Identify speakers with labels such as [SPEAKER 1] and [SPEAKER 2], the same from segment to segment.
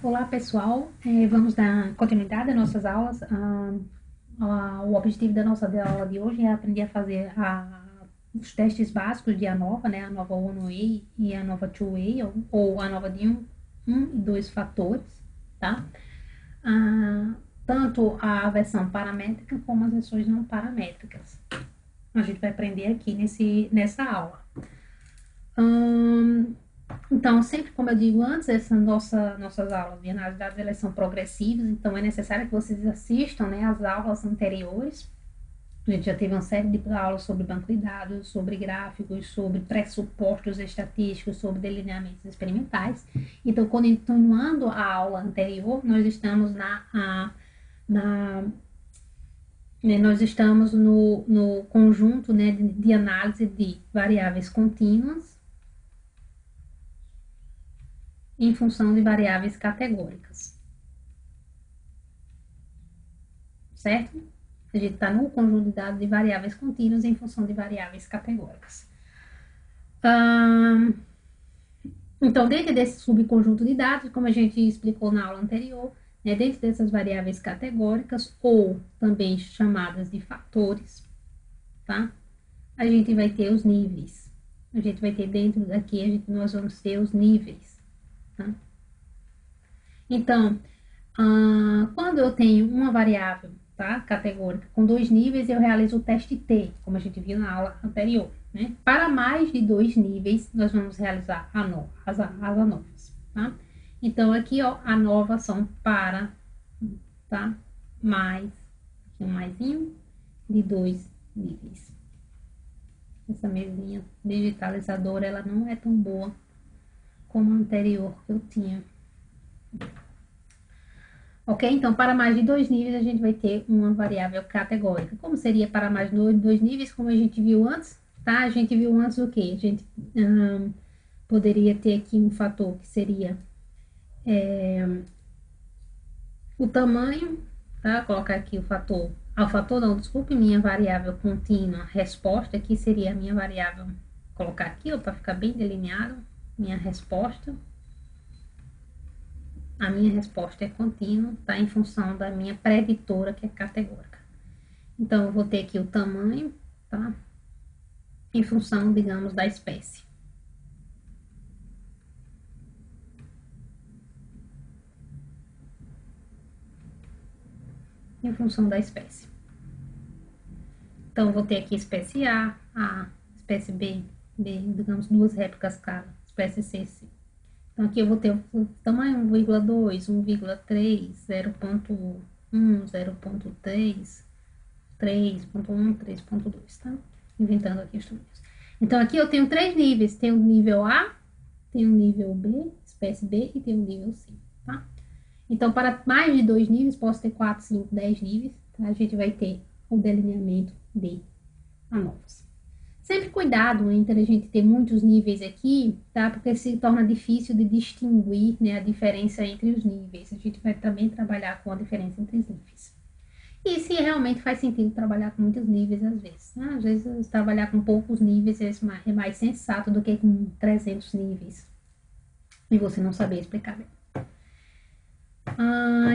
[SPEAKER 1] Olá, pessoal. Vamos dar continuidade às nossas aulas. O objetivo da nossa aula de hoje é aprender a fazer os testes básicos de ANOVA, né? A ANOVA One-Way e a ANOVA Two-Way, ou a ANOVA de um e dois fatores, tá? Ah, Tanto a versão paramétrica como as versões não paramétricas. A gente vai aprender aqui nessa aula. Então, sempre como eu digo antes, nossas aulas de análise de dados elas são progressivas, então é necessário que vocês assistam, né, as aulas anteriores. A gente já teve uma série de aulas sobre banco de dados, sobre gráficos, sobre pressupostos estatísticos, sobre delineamentos experimentais. Então, continuando a aula anterior, nós estamos na nós estamos no conjunto, né, de análise de variáveis contínuas em função de variáveis categóricas, certo? A gente está no conjunto de dados de variáveis contínuas em função de variáveis categóricas. Então, dentro desse subconjunto de dados, como a gente explicou na aula anterior, né, dentro dessas variáveis categóricas, ou também chamadas de fatores, tá? A gente vai ter os níveis. A gente vai ter dentro daqui, nós vamos ter os níveis, tá? Então, quando eu tenho uma variável, tá, categórica com dois níveis, eu realizo o teste T, como a gente viu na aula anterior, né? Para mais de dois níveis, nós vamos realizar as ANOVAs, tá? Então, aqui, ó, ANOVA são para, tá? Mais, aqui um maisinho, de dois níveis. Essa mesinha digitalizadora, ela não é tão boa como a anterior que eu tinha. Ok? Então, para mais de dois níveis, a gente vai ter uma variável categórica. Como seria para mais de dois níveis, como a gente viu antes, tá? A gente viu antes o quê? A gente poderia ter aqui um fator que seria o tamanho, tá? Colocar aqui o fator. O fator não, desculpe, minha variável contínua, resposta, aqui seria a minha variável, colocar aqui, para ficar bem delineado, minha resposta. A minha resposta é contínua, tá? Em função da minha preditora, que é categórica. Então, eu vou ter aqui o tamanho, tá? Em função, digamos, da espécie. Em função da espécie. Então, eu vou ter aqui espécie A, espécie B, digamos, duas réplicas cada, espécie C, C. Então, aqui eu vou ter o tamanho 1,2, 1,3, 0,1, 0,3, 3,1, 3,2, tá? Inventando aqui os tamanhos. Então, aqui eu tenho três níveis. Tem o nível A, tem o nível B, espécie B, e tem o nível C, tá? Então, para mais de dois níveis, posso ter 4, 5, 10 níveis, tá? A gente vai ter o delineamento de ANOVAs. Sempre cuidado entre a gente ter muitos níveis aqui, tá? Porque se torna difícil de distinguir, né, a diferença entre os níveis. A gente vai também trabalhar com a diferença entre os níveis. E se realmente faz sentido trabalhar com muitos níveis às vezes, né? Às vezes trabalhar com poucos níveis é mais sensato do que com 300 níveis. E você não saber explicar bem.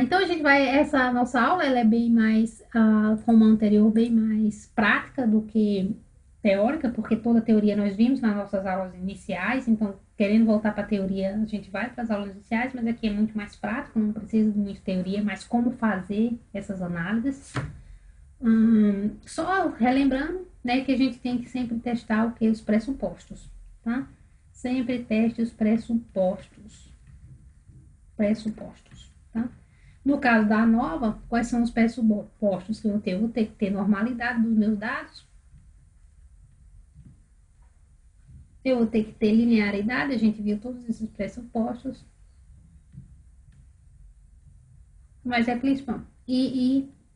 [SPEAKER 1] Então a gente vai, essa nossa aula ela é bem mais, como a anterior, bem mais prática do que teórica, porque toda a teoria nós vimos nas nossas aulas iniciais, então querendo voltar para a teoria, a gente vai para as aulas iniciais, mas aqui é muito mais prático, não precisa de muita teoria, mas como fazer essas análises. Só relembrando, né, que a gente tem que sempre testar o que? Os pressupostos, tá? Sempre teste os pressupostos. Pressupostos, tá? No caso da ANOVA, quais são os pressupostos que eu vou ter? Eu vou ter que ter normalidade dos meus dados. Eu vou ter que ter linearidade, a gente viu todos esses pressupostos. Mas é principal.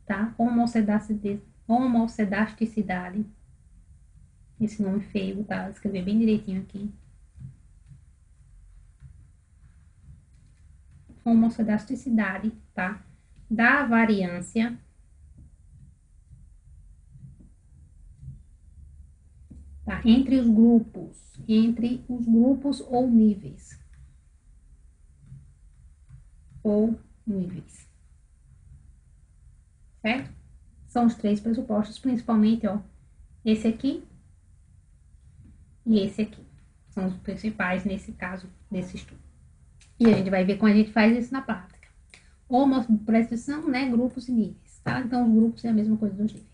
[SPEAKER 1] Tá? Homocedasticidade. Esse nome feio, tá? Vou escrever bem direitinho aqui. Homocedasticidade, tá? Da variância tá? Entre os grupos ou níveis por níveis. Certo? São os 3 pressupostos, principalmente, ó, esse aqui e esse aqui. São os principais, nesse caso, desse estudo. E a gente vai ver como a gente faz isso na prática. Homoprestação, né, grupos e níveis, tá? Então, os grupos é a mesma coisa dos níveis.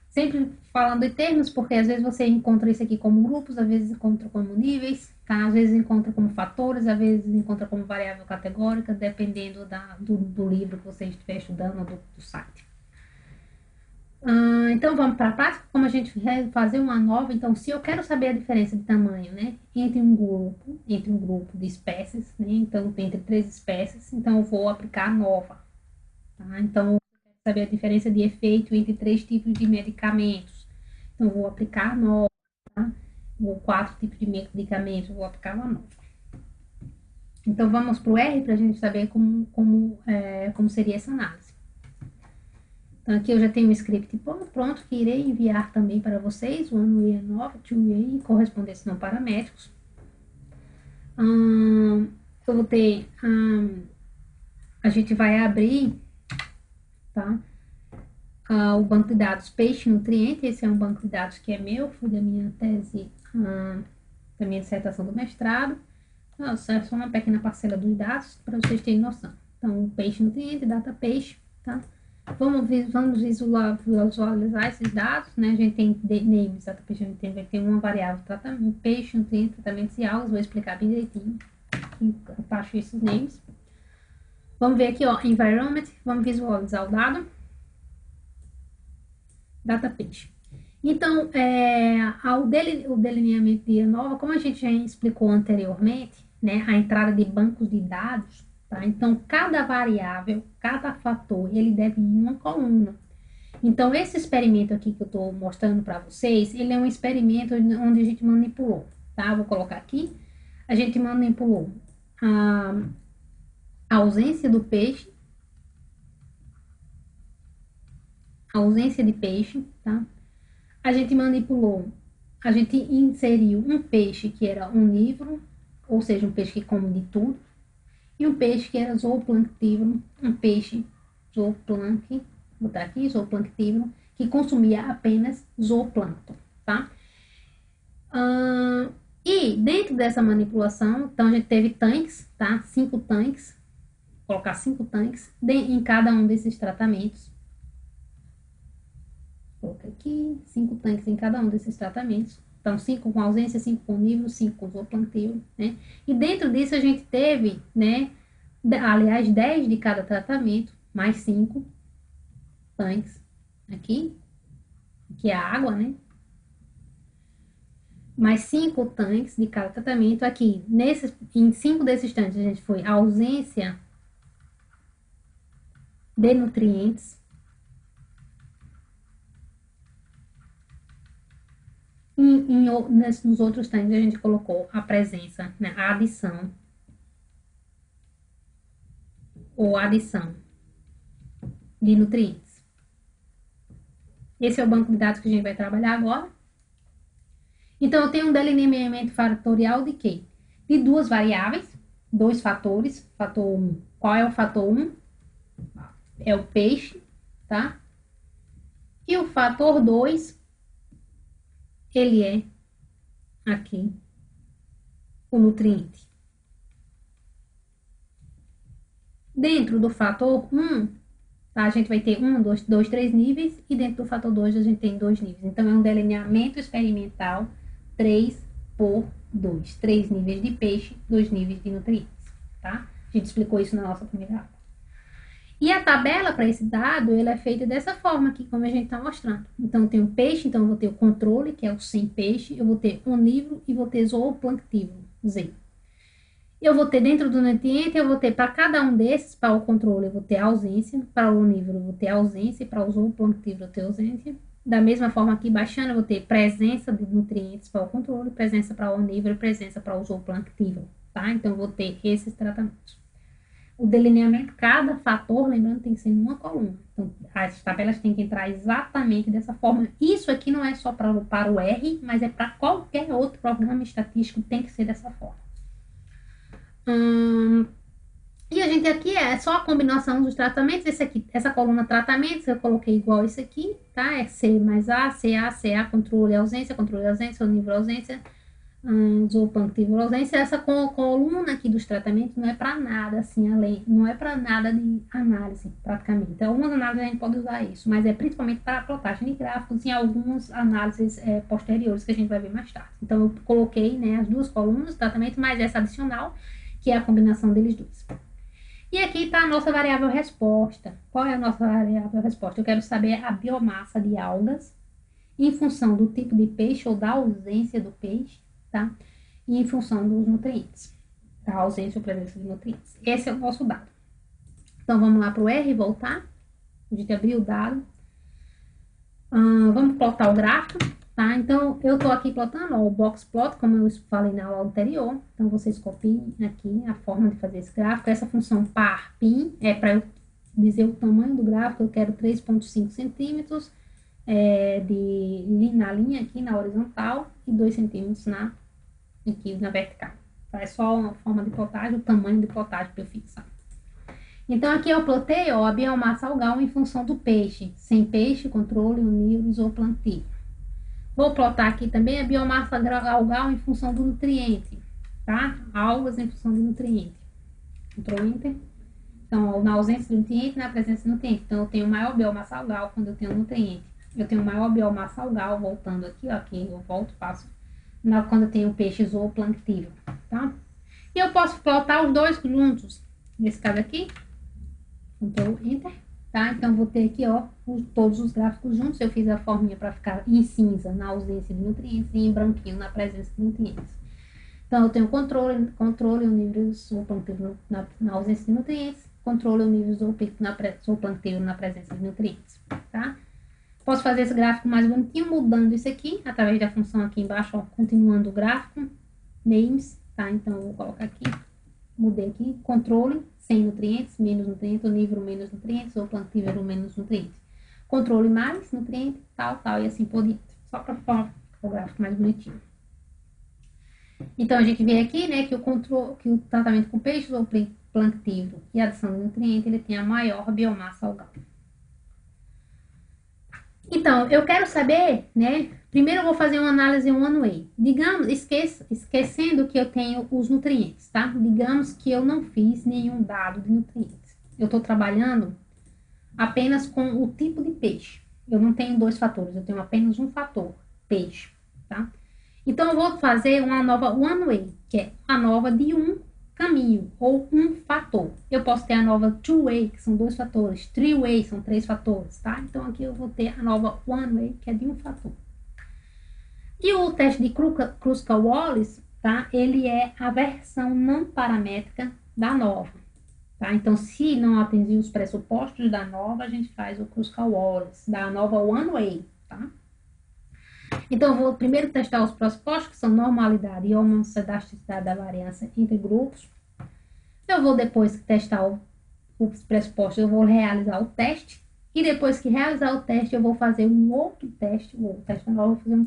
[SPEAKER 1] Sempre falando em termos, porque às vezes você encontra isso aqui como grupos, às vezes encontra como níveis, tá? Às vezes encontra como fatores, às vezes encontra como variável categórica, dependendo do livro que você estiver estudando ou do site. Então, vamos para a prática, como a gente vai fazer uma nova. Então, se eu quero saber a diferença de tamanho, né, entre um grupo de espécies, né, então, entre 3 espécies, então, eu vou aplicar a nova, tá? Então, eu quero saber a diferença de efeito entre 3 tipos de medicamentos, então, eu vou aplicar a nova, tá? Ou 4 tipos de medicamentos, eu vou aplicar uma nova. Então, vamos para o R para a gente saber como seria essa análise. Então, aqui eu já tenho um script pronto que irei enviar também para vocês, o ano e a nova, e correspondência não paramétricos. Eu vou ter, a gente vai abrir, tá? O banco de dados peixe nutriente, esse é um banco de dados que é meu, foi da minha tese, da minha dissertação do mestrado. É só uma pequena parcela dos dados, para vocês terem noção. Então, peixe nutriente, data peixe, tá? Vamos visualizar esses dados, né? A gente tem names, data peixe, a gente vai ter uma variável, tratamento, peixe, nutriente, tratamentos e algas, vou explicar bem direitinho. Eu taxo esses names. Vamos ver aqui, ó, environment, vamos visualizar o dado. Data peixe. Então, o delineamento de nova, como a gente já explicou anteriormente, né? A entrada de bancos de dados. Tá? Então, cada variável, cada fator, ele deve ir em uma coluna. Então, esse experimento aqui que eu estou mostrando para vocês, ele é um experimento onde a gente manipulou, tá? Vou colocar aqui. A gente manipulou a ausência do peixe, a ausência de peixe, tá? A gente inseriu um peixe que era onívoro, ou seja, um peixe que come de tudo. E um peixe que era zooplanctívoro, um peixe zooplâncton, vou botar aqui, zooplanctívoro, que consumia apenas zooplâncton, tá? E dentro dessa manipulação, então a gente teve tanques, tá? 5 tanques, vou colocar 5 tanques em cada um desses tratamentos. Vou colocar aqui, 5 tanques em cada um desses tratamentos. Então, 5 com ausência, 5 com nível, 5 com zooplanctívoro, né? E dentro disso a gente teve, né, aliás, 10 de cada tratamento, mais 5 tanques aqui, que é a água, né? Mais 5 tanques de cada tratamento aqui. Em 5 desses tanques a gente foi ausência de nutrientes. Nos outros tanques a gente colocou a presença, né, a adição ou adição de nutrientes. Esse é o banco de dados que a gente vai trabalhar agora. Então, eu tenho um delineamento fatorial de quê? De 2 variáveis, 2 fatores. Fator 1. Qual é o fator 1? É o peixe, tá? E o fator 2, ele é aqui o nutriente. Dentro do fator 1, tá, a gente vai ter 1, 2, 3 níveis, e dentro do fator 2 a gente tem 2 níveis. Então, é um delineamento experimental 3 por 2. 3 níveis de peixe, 2 níveis de nutrientes, tá? A gente explicou isso na nossa primeira aula. E a tabela para esse dado, ele é feita dessa forma aqui, como a gente está mostrando. Então, eu tenho peixe, então eu vou ter o controle, que é o sem peixe, eu vou ter onívoro e vou ter zooplanctívoro, Z. Eu vou ter dentro do nutriente, eu vou ter para cada um desses, para o controle eu vou ter ausência, para o onívoro eu vou ter ausência, e para o zooplanctívoro eu vou ter ausência. Da mesma forma aqui, baixando, eu vou ter presença de nutrientes para o controle, presença para o onívoro e presença para o zooplanctívoro, tá? Então, eu vou ter esses tratamentos. O delineamento, cada fator, lembrando, tem que ser em uma coluna. Então, as tabelas têm que entrar exatamente dessa forma. Isso aqui não é só para o R, mas é para qualquer outro programa estatístico, tem que ser dessa forma. E a gente aqui é só a combinação dos tratamentos. Esse aqui, essa coluna tratamentos, eu coloquei igual esse aqui, tá? É C mais A, CA, controle ausência, nível ausência, zooplanctível ausência. Essa coluna aqui dos tratamentos não é para nada, assim, além, não é para nada de análise, praticamente. Então, algumas análises a gente pode usar isso, mas é principalmente para a plotagem de gráficos e algumas análises posteriores que a gente vai ver mais tarde. Então, eu coloquei, né, as duas colunas de tratamento, mais essa adicional, que é a combinação deles dois. E aqui está a nossa variável resposta. Qual é a nossa variável resposta? Eu quero saber a biomassa de algas em função do tipo de peixe ou da ausência do peixe, tá? E em função dos nutrientes, da ausência ou presença de nutrientes. Esse é o nosso dado. Então, vamos lá para o R e voltar. A gente abriu o dado. Vamos plotar o gráfico, tá? Então, eu estou aqui plotando, ó, o box plot, como eu falei na aula anterior. Então, vocês copiem aqui a forma de fazer esse gráfico. Essa função par pin é para eu dizer o tamanho do gráfico. Eu quero 3,5 centímetros na linha aqui, na horizontal, e 2 centímetros aqui na vertical. Tá? É só uma forma de plotagem, o tamanho de plotagem para eu fixar. Então, aqui eu plotei, ó, a biomassa algal em função do peixe. Sem peixe, controle, onívoros ou plantio. Vou plotar aqui também a biomassa algal em função do nutriente, tá? Algas em função do nutriente. Ctrl Enter. Então, na ausência de nutriente, na presença de nutriente. Então, eu tenho maior biomassa algal quando eu tenho nutriente. Eu tenho maior biomassa algal, voltando aqui, ó, aqui eu volto, passo, quando eu tenho peixe zooplanctível, tá? E eu posso plotar os dois juntos, nesse caso aqui, Ctrl Enter, tá? Então, vou ter aqui, ó, todos os gráficos juntos. Eu fiz a forminha para ficar em cinza na ausência de nutrientes e em branquinho na presença de nutrientes. Então, eu tenho controle o nível zooplanctível na ausência de nutrientes, controle o nível zooplanctível na presença de nutrientes, tá? Posso fazer esse gráfico mais bonitinho, mudando isso aqui, através da função aqui embaixo, ó, continuando o gráfico, names, tá? Então, eu vou colocar aqui, mudei aqui, controle, sem nutrientes, menos nutrientes, onívoро menos nutrientes, ou plantível menos nutrientes. Controle mais nutrientes, tal, e assim por diante. Só para ficar o gráfico mais bonitinho. Então, a gente vê aqui, né, que o tratamento com peixes ou planctível e adição de nutrientes, ele tem a maior biomassa algal. Então, eu quero saber, né, primeiro eu vou fazer uma análise one-way. Digamos, esquecendo que eu tenho os nutrientes, tá? Digamos que eu não fiz nenhum dado de nutrientes. Eu estou trabalhando apenas com o tipo de peixe. Eu não tenho dois fatores, eu tenho apenas um fator, peixe, tá? Então, eu vou fazer uma nova one-way, que é a nova de um caminho, ou um fator. Eu posso ter a nova two-way, que são dois fatores, three-way, são três fatores, tá? Então, aqui eu vou ter a nova one-way, que é de um fator. E o teste de Kruskal-Wallis, tá? Ele é a versão não paramétrica da nova, tá? Então, se não atingir os pressupostos da nova, a gente faz o Kruskal-Wallis, da nova one-way, tá? Então, eu vou primeiro testar os pressupostos, que são normalidade e homocedasticidade da variância entre grupos. Eu vou depois testar os pressupostos, eu vou realizar o teste. E depois que realizar o teste, eu vou fazer um outro teste. O teste agora eu vou fazer um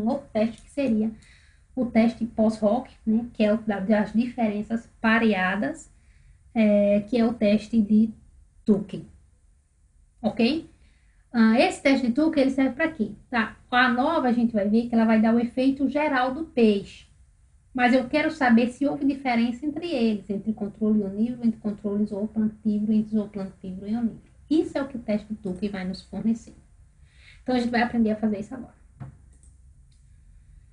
[SPEAKER 1] outro teste, que seria o teste post-hoc, né? Que é o das diferenças pareadas, que é o teste de Tukey. Ok? Esse teste de Tukey, ele serve para quê? Tá? A nova, a gente vai ver que ela vai dar o efeito geral do peixe. Mas eu quero saber se houve diferença entre eles, entre controle onívoro, entre controle zooplanctívoro, entre zooplanctívoro e onívoro. Isso é o que o teste de Tukey vai nos fornecer. Então, a gente vai aprender a fazer isso agora.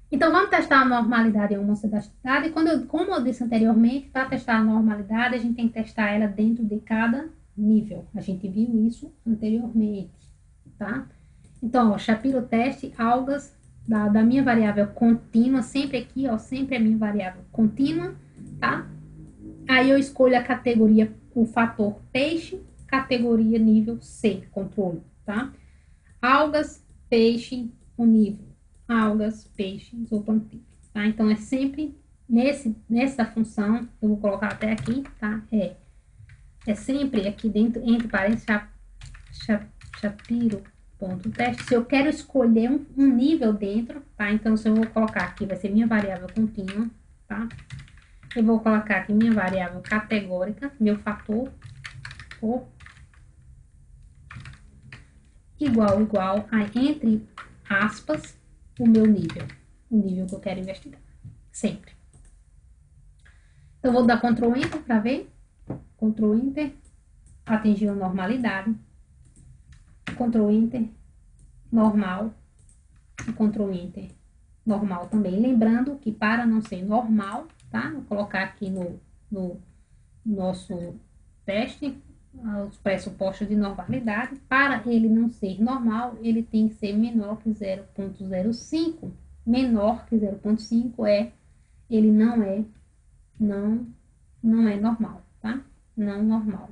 [SPEAKER 1] Então, vamos testar a normalidade e a homocedasticidade. Como eu disse anteriormente, para testar a normalidade, a gente tem que testar ela dentro de cada nível. A gente viu isso anteriormente, tá? Então, ó, Shapiro teste, algas da minha variável contínua, sempre aqui, ó, sempre a minha variável contínua, tá? Aí eu escolho a categoria, o fator peixe, categoria nível C, controle, tá? Algas, peixe, onívoro. Algas, peixe, zooplanctífero, tá? Então, é sempre nessa função, eu vou colocar até aqui, tá? É sempre aqui dentro, entre parênteses, Shapiro.teste. Se eu quero escolher um nível dentro, tá? Então, se eu vou colocar aqui, vai ser minha variável contínua, tá? Eu vou colocar aqui minha variável categórica, meu fator, for igual a, entre aspas, o meu nível. O nível que eu quero investigar. Sempre. Então, eu vou dar Ctrl Enter para ver. Ctrl Enter. Atingiu a normalidade. Ctrl Enter. Normal. E Ctrl Enter. Normal também. Lembrando que para não ser normal, tá? Vou colocar aqui no nosso teste os pressupostos de normalidade. Para ele não ser normal, ele tem que ser menor que 0,05. Menor que 0,5 ele não é normal, tá? Não normal.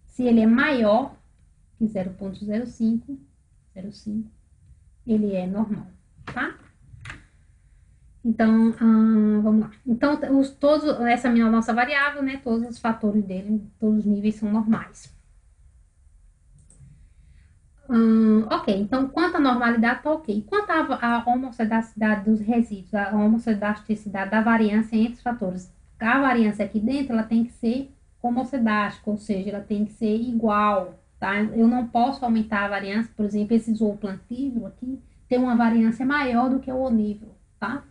[SPEAKER 1] Se ele é maior que 0,05, ele é normal, tá? Então, vamos lá. Então, essa é a nossa variável, né? Todos os fatores dele, todos os níveis são normais. Ok, então, quanto à normalidade, tá ok. Quanto à homoceidasticidade dos resíduos, a homoceidasticidade da variância entre os fatores, a variância aqui dentro, ela tem que ser homocedástica, ou seja, ela tem que ser igual, tá? Eu não posso aumentar a variância, por exemplo, esse zooplantífero aqui tem uma variância maior do que o onívoro, tá?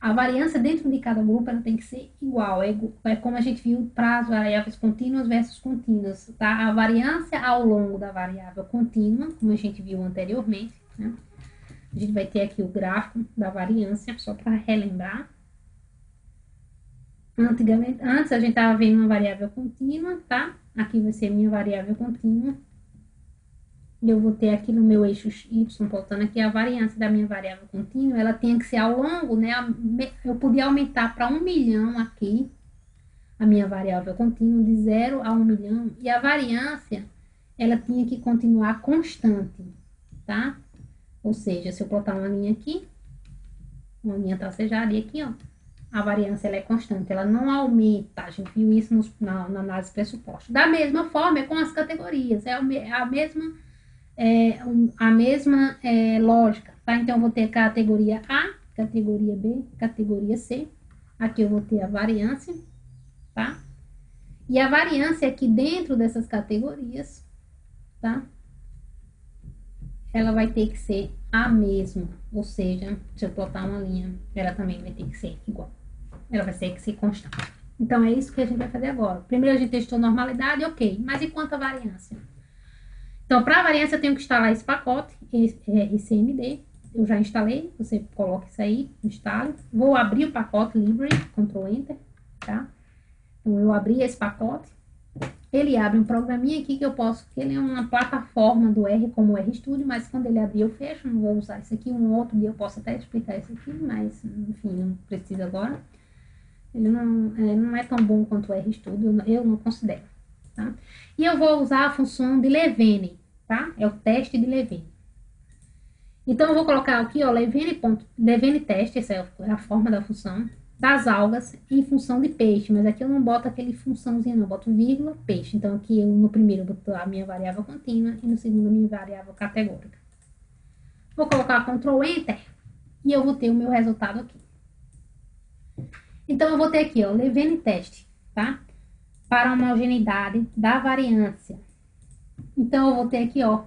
[SPEAKER 1] A variância dentro de cada grupo ela tem que ser igual. É como a gente viu para as variáveis contínuas versus contínuas. Tá? A variância ao longo da variável contínua, como a gente viu anteriormente. Né? A gente vai ter aqui o gráfico da variância, só para relembrar. Antes a gente estava vendo uma variável contínua, tá? Aqui vai ser minha variável contínua. E eu vou ter aqui no meu eixo Y, voltando aqui, a variância da minha variável contínua, ela tem que ser ao longo, né? Eu podia aumentar para 1 milhão aqui, a minha variável contínua, de 0 a 1 milhão. E a variância, ela tinha que continuar constante, tá? Ou seja, se eu botar uma linha aqui, uma linha tracejada, e aqui, ó, a variância ela é constante, ela não aumenta. A gente viu isso na análise de pressuposto. Da mesma forma, é com as categorias, é a mesma lógica, tá? Então, eu vou ter categoria A, categoria B, categoria C. Aqui eu vou ter a variância, tá? E a variância aqui dentro dessas categorias, tá? Ela vai ter que ser a mesma, ou seja, se eu botar uma linha, ela também vai ter que ser igual. Ela vai ter que ser constante. Então, é isso que a gente vai fazer agora. Primeiro a gente testou normalidade, ok. Mas e quanto à variância? Então, para a variância, eu tenho que instalar esse pacote, ICMD. Eu já instalei, você coloca isso aí, instale. Vou abrir o pacote Library, Ctrl Enter, tá? Então, eu abri esse pacote. Ele abre um programinha aqui que eu posso, que ele é uma plataforma do R, como o RStudio, mas quando ele abrir eu fecho, não vou usar isso aqui. Um outro dia eu posso até explicar isso aqui, mas, enfim, não precisa agora. Ele não é tão bom quanto o RStudio, eu não considero. Tá? E eu vou usar a função de Levene, tá? É o teste de Levene. Então, eu vou colocar aqui, ó, Levene teste, essa é a forma da função, das algas em função de peixe, mas aqui eu não boto aquele funçãozinho, não, eu boto vírgula, peixe. Então, aqui no primeiro eu boto a minha variável contínua e no segundo a minha variável categórica. Vou colocar Ctrl Enter e eu vou ter o meu resultado aqui. Então, eu vou ter aqui, ó, Levene teste, tá? Para a homogeneidade da variância. Então, eu vou ter aqui, ó,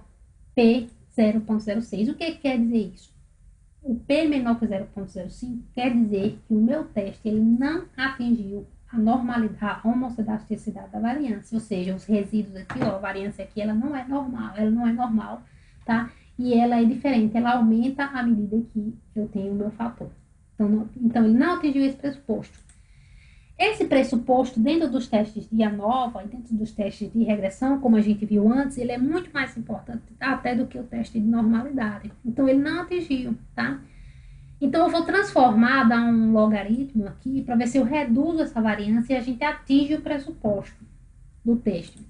[SPEAKER 1] P 0,06. O que quer dizer isso? O P menor que 0,05 quer dizer que o meu teste ele não atingiu a normalidade, a homoceidasticidade da variância, ou seja, os resíduos aqui, ó, a variância aqui, ela não é normal, tá? E ela é diferente, ela aumenta à medida que eu tenho o meu fator. Então ele não atingiu esse pressuposto. Esse pressuposto, dentro dos testes de ANOVA e dentro dos testes de regressão, como a gente viu antes, ele é muito mais importante até do que o teste de normalidade. Então, ele não atingiu, tá? Então, eu vou transformar, dar um logaritmo aqui, para ver se eu reduzo essa variância e a gente atinge o pressuposto do teste.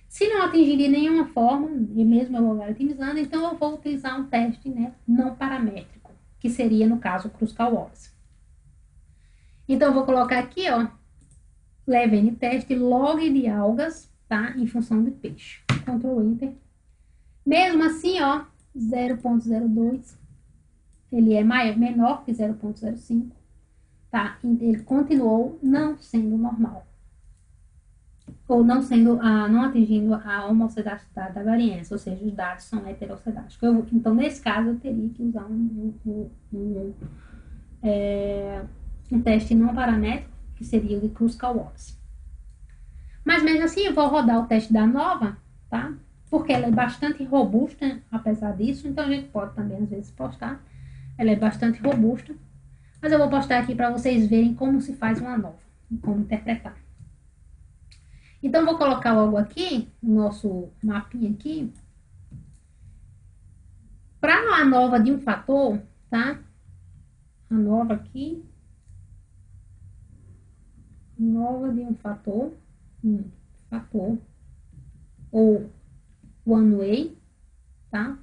[SPEAKER 1] Se não atingir de nenhuma forma, e mesmo eu logaritmizando, então eu vou utilizar um teste, né, não paramétrico, que seria, no caso, Kruskal-Wallis. Então, eu vou colocar aqui, ó, Levene teste log de algas, tá? Em função de peixe. Ctrl Enter. Mesmo assim, ó, 0,02, ele é menor que 0,05. tá? Ele continuou não sendo normal. Ou não sendo, não atingindo a homocedasticidade da variância, ou seja, os dados são heterocedásticos. Então, nesse caso, eu teria que usar um teste não paramétrico, que seria o de Kruskal-Wallis. Mas mesmo assim, eu vou rodar o teste da nova, tá? Porque ela é bastante robusta, apesar disso, então a gente pode também, às vezes, postar. Ela é bastante robusta, mas eu vou postar aqui para vocês verem como se faz uma nova e como interpretar. Então, vou colocar logo aqui, o nosso mapinha aqui, para a nova de um fator, tá? A nova aqui, nova de um fator, ou one way, tá?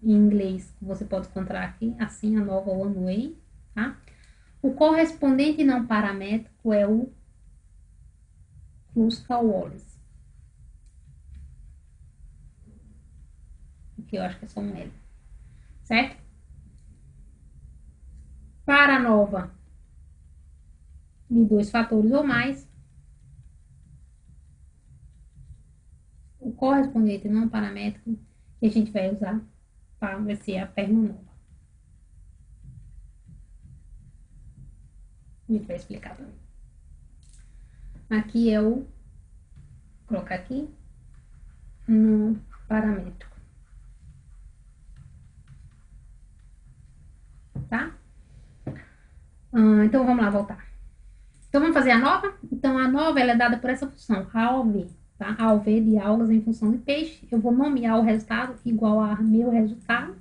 [SPEAKER 1] Em inglês, você pode encontrar aqui, assim, a nova one way, tá? O correspondente não paramétrico é o Kruskal-Wallis. Aqui eu acho que é só um L, certo? Para a nova de 2 fatores ou mais, o correspondente não paramétrico que a gente vai usar para ver se é a perna nova. A gente vai explicar também. Aqui é o, vou colocar aqui, no paramétrico. Tá? Então, vamos lá, voltar. Então, vamos fazer a nova? Então, a nova, ela é dada por essa função, AOV, tá? AOV de algas em função de peixe. Eu vou nomear o resultado igual a meu resultado,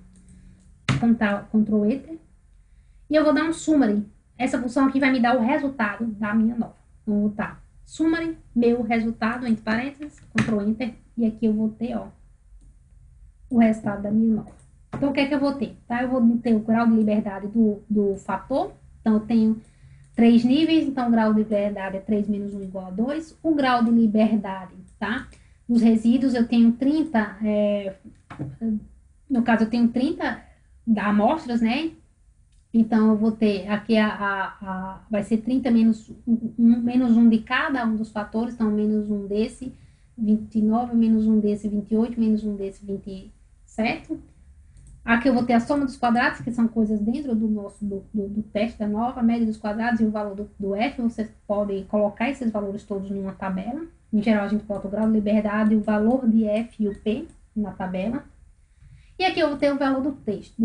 [SPEAKER 1] Ctrl Enter. E eu vou dar um summary. Essa função aqui vai me dar o resultado da minha nova. Então, eu vou botar summary, meu resultado, entre parênteses, Ctrl Enter. E aqui eu vou ter, ó, o resultado da minha nova. Então, o que é que eu vou ter? Tá? Eu vou ter o grau de liberdade do fator. Então, eu tenho 3 níveis, então o grau de liberdade é 3 menos 1 igual a 2. O grau de liberdade, tá? Dos resíduos, eu tenho 30, no caso, eu tenho 30 amostras, né? Então, eu vou ter aqui, vai ser 30 menos 1 de cada um dos fatores, então, menos 1 desse, 29, menos 1 desse, 28, menos 1 desse, 27. Aqui eu vou ter a soma dos quadrados, que são coisas dentro do teste da nova, a média dos quadrados e o valor do F. Você pode colocar esses valores todos numa tabela. Em geral, a gente bota o grau de liberdade, o valor de F e o P na tabela. E aqui eu vou ter o valor do teste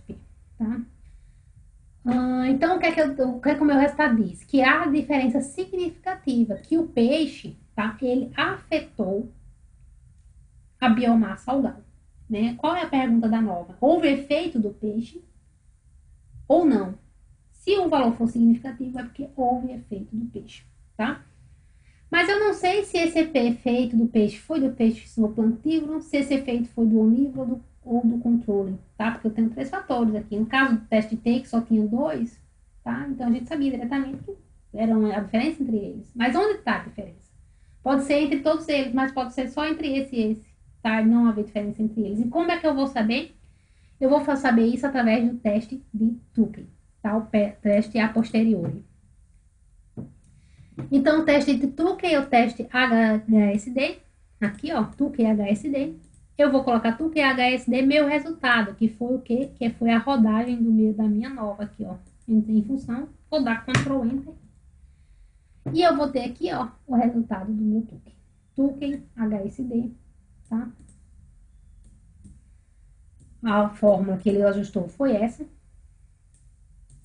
[SPEAKER 1] P, tá? Então, o que é que o meu resultado diz? Que há diferença significativa, que o peixe, tá? Ele afetou a biomassa algal. Né? Qual é a pergunta da nova? Houve efeito do peixe ou não? Se o valor for significativo, é porque houve efeito do peixe, tá? Mas eu não sei se esse efeito do peixe foi do peixe zooplânctívoro, se esse efeito foi do onívoro ou do controle, tá? Porque eu tenho 3 fatores aqui. No caso do teste T, que só tinha 2, tá? Então a gente sabia diretamente que era a diferença entre eles. Mas onde está a diferença? Pode ser entre todos eles, mas pode ser só entre esse e esse. Tá? Não haver diferença entre eles. E como é que eu vou saber? Eu vou saber isso através do teste de Tukey, tá? O teste a posteriori. Então, o teste de Tukey é o teste HSD. Aqui, ó, Tukey HSD. Eu vou colocar Tukey HSD, meu resultado, que foi o quê? Que foi a rodagem da minha nova aqui, ó. Entrei em função, vou dar Ctrl Enter. E eu vou ter aqui, ó, o resultado do meu Tukey. Tukey HSD. Tá? A fórmula que ele ajustou foi essa,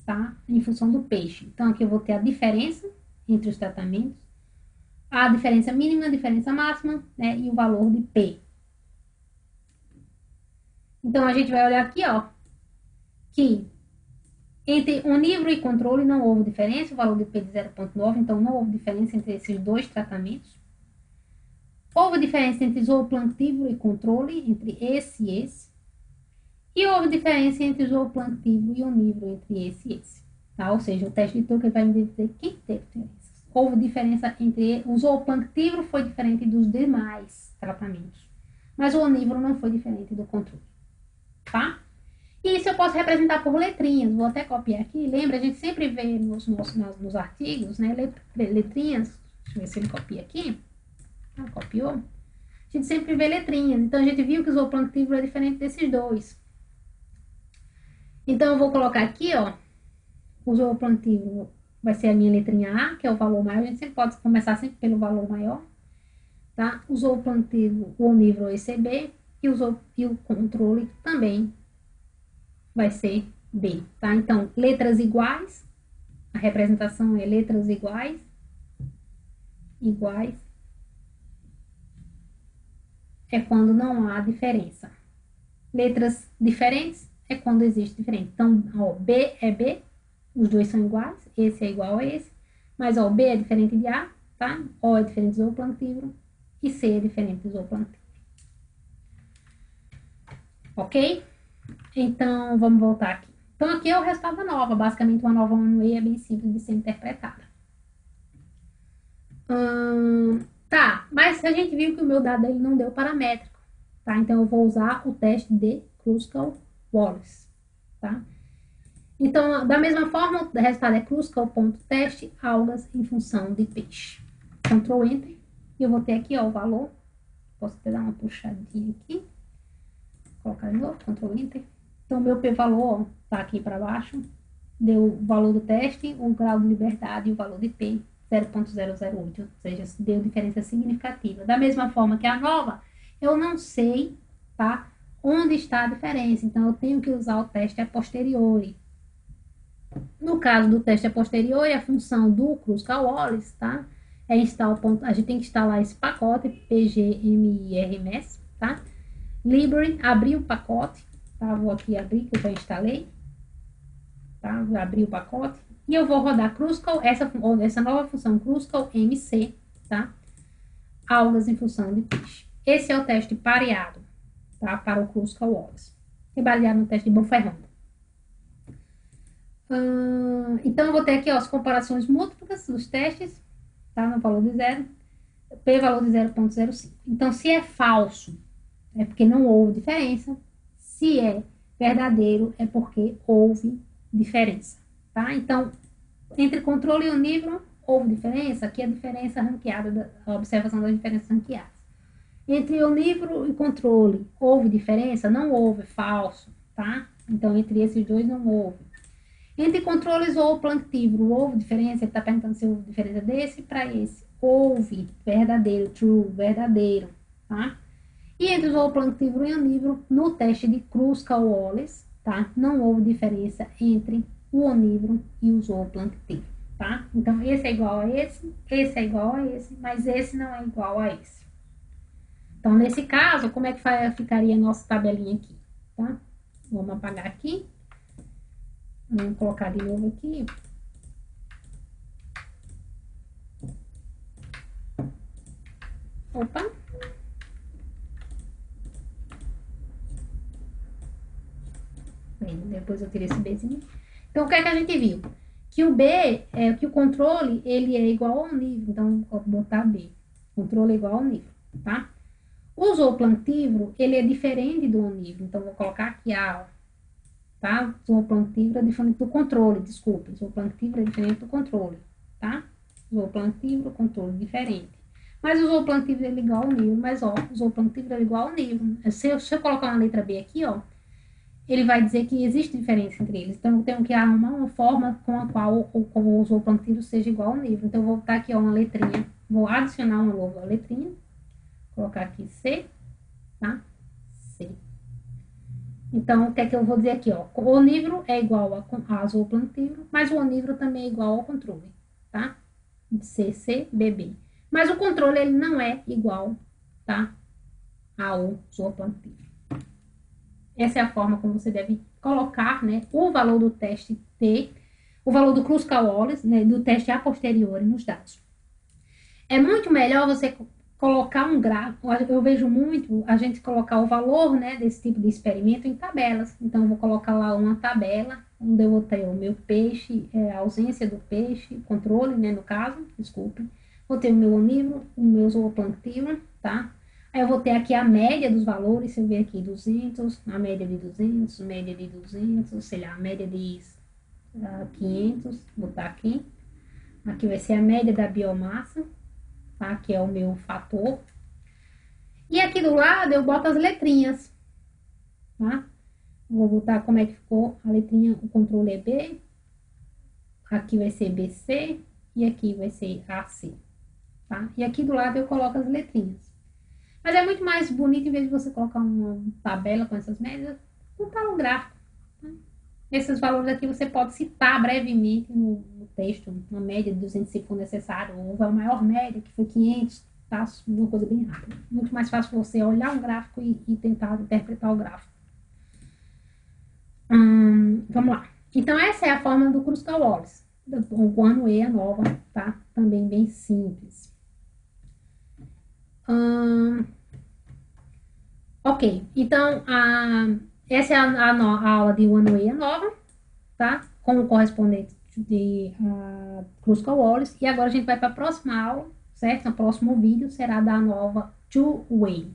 [SPEAKER 1] tá? Em função do peixe. Então, aqui eu vou ter a diferença entre os tratamentos, a diferença mínima, a diferença máxima, né? E o valor de P. Então, a gente vai olhar aqui, ó, que entre onívoro e controle não houve diferença, o valor de P de 0,9, então não houve diferença entre esses 2 tratamentos. Houve diferença entre zooplânctívoro e controle, entre esse e esse. E houve diferença entre zooplânctívoro e onívoro, entre esse e esse. Tá? Ou seja, o teste de Tukey vai me dizer que teve diferenças. Houve diferença entre o zooplânctívoro foi diferente dos demais tratamentos. Mas o onívoro não foi diferente do controle. Tá? E isso eu posso representar por letrinhas. Vou até copiar aqui. Lembra, a gente sempre vê nos artigos, né? Letrinhas. Deixa eu ver se ele copia aqui. Ah, copiou. A gente sempre vê letrinhas. Então, a gente viu que o zooplanctíbulo é diferente desses dois. Então, eu vou colocar aqui, ó. O zooplanctíbulo vai ser a minha letrinha A, que é o valor maior. A gente sempre pode começar sempre pelo valor maior. Tá? O zooplanctíbulo, o onívoro ECB. E o controle também vai ser B, tá? Então, letras iguais, a representação é letras iguais, é quando não há diferença. Letras diferentes é quando existe diferença. Então, ó, B é B, os dois são iguais, esse é igual a esse, mas ó, B é diferente de A, tá? O é diferente do zooplanctíbulo e C é diferente do zooplanctíbulo. Ok? Então, vamos voltar aqui. Então, aqui é o resultado da nova. Basicamente, uma nova one-way é bem simples de ser interpretada. Tá, mas a gente viu que o meu dado ele não deu paramétrico, tá? Então, eu vou usar o teste de Kruskal-Wallis, tá? Então, da mesma forma, o resultado é Kruskal.teste algas em função de peixe. Ctrl Enter. E eu vou ter aqui, ó, o valor. Posso até dar uma puxadinha aqui. Colocar de novo, Ctrl Enter. Então, o meu p-valor está aqui para baixo, deu o valor do teste, o grau de liberdade e o valor de P, 0.008, ou seja, deu diferença significativa. Da mesma forma que a nova, eu não sei, tá, onde está a diferença, então eu tenho que usar o teste a posteriori. No caso do teste a posteriori, a função do Kruskal-Wallis, tá, é a gente tem que instalar esse pacote, pgmirms, tá, library, abrir o pacote, tá? Vou aqui abrir, que eu já instalei. Tá? Vou abrir o pacote. E eu vou rodar Kruskal, essa nova função Kruskal MC, tá? Algas em função de peixe. Esse é o teste pareado, tá? Para o Kruskal-Wallis. É baseado no teste de Bonferrand. Então, eu vou ter aqui ó, as comparações múltiplas dos testes, tá? No valor de 0. P valor de 0.05. Então, se é falso, é porque não houve diferença. Se é verdadeiro, é porque houve diferença, tá? Então, entre controle e onívoro, houve diferença. Aqui é a diferença ranqueada, a observação das diferenças ranqueadas. Entre onívoro e controle, houve diferença? Não houve, falso, tá? Então, entre esses dois, não houve. Entre controles ou planctívoro, houve diferença? Ele está perguntando se houve diferença desse para esse. Houve, verdadeiro, true, verdadeiro, tá? E entre o zooplanctívoro e onívoro, no teste de Kruskal-Wallis, tá? Não houve diferença entre o onívoro e o zooplanctívoro, tá? Então, esse é igual a esse é igual a esse, mas esse não é igual a esse. Então, nesse caso, como é que ficaria a nossa tabelinha aqui, tá? Vamos apagar aqui. Vamos colocar de novo aqui. Opa! Depois eu tirei esse Bzinho. Então, o que é que a gente viu? Que o B, que o controle, ele é igual ao nível. Então, vou botar B. Controle é igual ao nível, tá? O zooplanctívoro, ele é diferente do onívoro. Então, vou colocar aqui A, tá? O zooplanctívoro é diferente do controle, desculpa. O zooplanctívoro é diferente do controle, tá? Zooplanctívoro, controle diferente. Mas o zooplanctívoro é igual ao nível. Mas, ó, o zooplanctívoro é igual ao nível. Se eu colocar uma letra B aqui, ó, ele vai dizer que existe diferença entre eles. Então, eu tenho que arrumar uma forma com a qual o zooplanctívoro seja igual ao nível. Então, eu vou botar aqui ó, uma letrinha. Vou adicionar uma nova letrinha. Colocar aqui C, tá? C. Então, o que é que eu vou dizer aqui, ó? O onívoro é igual a zooplanctívoro, mas o onívoro também é igual ao controle, tá? CCBB. Mas o controle, ele não é igual, tá? Ao zooplanctívoro. Essa é a forma como você deve colocar, né, o valor do teste T, o valor do Kruskal-Wallis, né, do teste a posteriori nos dados. É muito melhor você colocar um gráfico. Eu vejo muito a gente colocar o valor, né, desse tipo de experimento em tabelas. Então, eu vou colocar lá uma tabela, onde eu vou ter o meu peixe, a ausência do peixe, controle, né, no caso, desculpe. Vou ter o meu onívoro, o meu zooplanctívoro, tá? Aí eu vou ter aqui a média dos valores, se eu ver aqui 200, a média de 200, média de 200, sei lá, a média de 500, vou botar aqui. Aqui vai ser a média da biomassa, tá? Que é o meu fator. E aqui do lado eu boto as letrinhas, tá? Vou botar como é que ficou a letrinha, o controle é B. Aqui vai ser BC e aqui vai ser AC, tá? E aqui do lado eu coloco as letrinhas. Mas é muito mais bonito, em vez de você colocar uma tabela com essas médias, botar um gráfico. Tá? Esses valores aqui você pode citar brevemente no texto, uma média de 200 se for necessário, ou a maior média, que foi 500, tá? Uma coisa bem rápida. Muito mais fácil você olhar um gráfico e tentar interpretar o gráfico. Vamos lá. Então, essa é a forma do Kruskal-Wallis. O ano E, a nova, tá? Também bem simples. Ok, então essa é a aula de One Way nova, tá? Com o correspondente de Kruskal-Wallis. E agora a gente vai para a próxima aula, certo? O próximo vídeo será da nova Two Way.